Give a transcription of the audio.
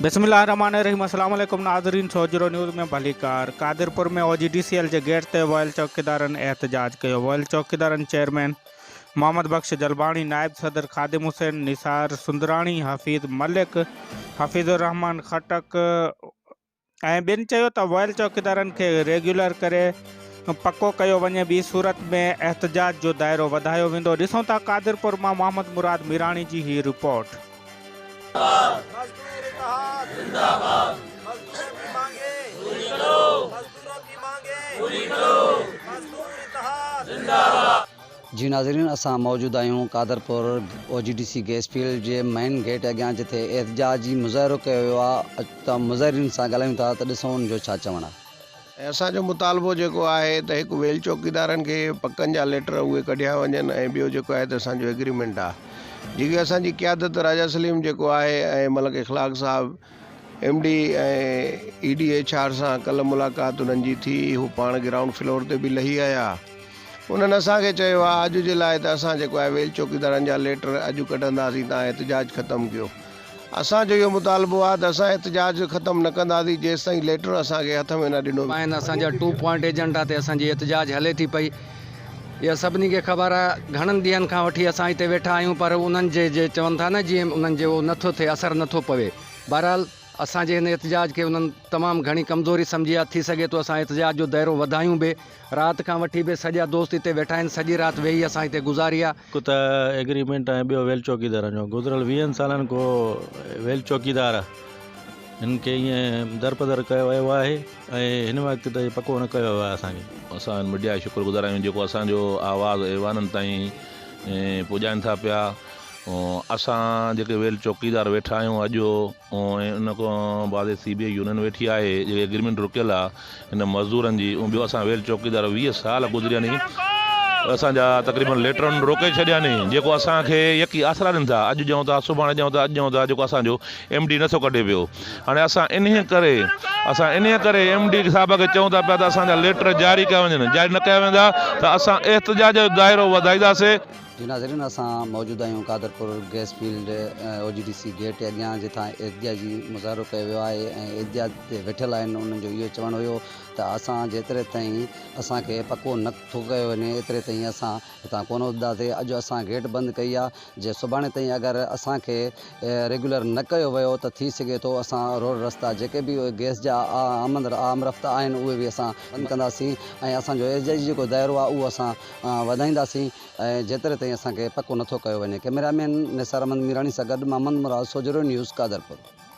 बिस्मिल्लाहिर्रहमानिर्रहीम। अस्सलाम वालेकुम नाज़रीन, सोजरो न्यूज़ में भली कार। कादिरपुर में OGDCL जे गेट ते वयल चौकीदारनि एहतजाज कयो। वयल चौकीदारनि चेयरमैन मोहम्मद बख्श जलबाणी, नायब सदर खादिम हुसैन, निसार सुंदराणी, हफ़ीज़ मलिक, हफ़ीज़ुर रहमान खटक ऐं ॿियनि चयो त वयल चौकीदारनि खे रेगुलर करे पको कयो वञे, ॿी सूरत में एहतजाज जो दायरो वधायो वेंदो। ॾिसूं था कादिरपुर मां मोहम्मद मुराद मीराणी जी ही रिपोर्ट। मजदूर इत्तेहाद जिंदाबाद। मजदूरों की मांगे पूरी करो। मजदूरों की मांगे पूरी करो। मजदूर इत्तेहाद जिंदाबाद। जी नाज़रीन, असां मौजूद आहियूं कादरपुर OGDC गैस फील्ड जे मेन गेट अॻियां, जिथे एहतजाजी मुज़ाहिरो कयो वियो आहे। त मुज़ाहिरीन सां ॻाल्हायूं था त ॾिसूं उनजो छा चवणु आहे। असांजो मुतालबो जेको आहे त हिकु वेल चौकीदारनि खे पकनि जा लेटर उहे कढिया वञनि, ऐं ॿियो जेको आहे त असांजो एग्रीमेंट आहे जेकी असांजी क़यादत राजा सलीम जेको आहे ऐं मलिक इख़लाक़ साहब MD ऐं ED HR सां कल्ह मुलाक़ात उन्हनि जी थी। हू पाण ग्राउंड फ्लोर ते बि लही आया। उन्हनि असांखे चयो आहे अॼु जे लाइ त असां जेको आहे वेल चौकीदारनि जा लेटर अॼु कढंदासीं, तव्हां एहतजाज ख़तमु कयो। असांजो इहो मुतालबो आहे त असां एहतजाज ख़तमु न कंदासीं जेसि ताईं लेटर असांखे हथ में न ॾिनो। असांजा 2 पॉइंट एजेंडा ते असांजी एहतजाज हले थी पई। इहा सभिनी खे ख़बर आहे। घणनि ॾींहंनि खां वठी असां हिते वेठा आहियूं, पर उन्हनि जे चवनि था न जीअं उन्हनि जो नथो थिए, असरु नथो पवे। बहरहाल असांजे हिन एहतजाज खे उन्हनि तमामु घणी कमज़ोरी सम्झी आहे। थी सघे थो असां एहतजाज जो दाइरो वधायूं बि। राति खां वठी बि सॼा दोस्त हिते वेठा आहिनि, सॼी राति वेही असां हिते गुज़ारी आहे। हिकु त एग्रीमेंट ऐं ॿियो वेल चौकीदारनि जो गुज़िरियल 20 सालनि खां वेल चौकीदार हिन खे ईअं दरपदर कयो वियो आहे, ऐं हिन वक़्तु ताईं पको न कयो वियो आहे असांखे। असां मीडिया जो शुक्रगुज़ार आहियूं जेको असांजो आवाज़ु ऐवाननि ताईं पुॼाइनि था पिया। असां जेके वेल चौकीदार वेठा आहियूं अॼु, ऐं उन खां बाद CBI यूनियन वेठी आहे जेके एग्रीमेंट रुकियल आहे हिन मज़दूरनि जी। ऐं ॿियो असां वेल चौकीदार 20 साल गुज़रिया नी, असांजा तक़रीबन लेटरनि रोके छॾिया नी, जेको असांखे यकी आसरा ॾियनि था। अॼु चऊं था, सुभाणे चऊं था, अॼु चऊं था, जेको असांजो MD नथो कढे पियो। हाणे असां इन करे MD साहिब खे चऊं था पिया त असांजा लेटर जारी कया वञनि। जारी न कया वेंदा त असां एहतजाज जो दाइरो वधाईंदासीं। जी नाज़रीन, असां मौजूद आहियूं Qadirpur gas field OGDC gate अॻियां, जितां एहतजाजी मुज़ाहिरो कयो वियो आहे ऐं एहतजाज ते वेठल आहिनि। उन्हनि जो इहो चवणु हुयो त असां जेतिरे ताईं असांखे पको नथो कयो वञे एतिरे ताईं असां हितां कोन उथंदासीं। अॼु असां गेट बंदि कई आहे। जे सुभाणे ताईं अगरि असांखे रेगुलर न कयो वियो त थी सघे थो असां रोड रस्ता जेके बि गैस जा आम रफ्ता आहिनि उहे बि असां बंदि कंदासीं, ऐं असांजो एहतजाजी जेको दाइरो आहे उहो असां वधाईंदासीं, ऐं जेतिरे ताईं असांखे पको नथो कयो वञे। कैमरामैन निसार अहमद मीराणी सां गॾु मोहम्मद मुराद, सोजरो न्यूज़, कादरपुर।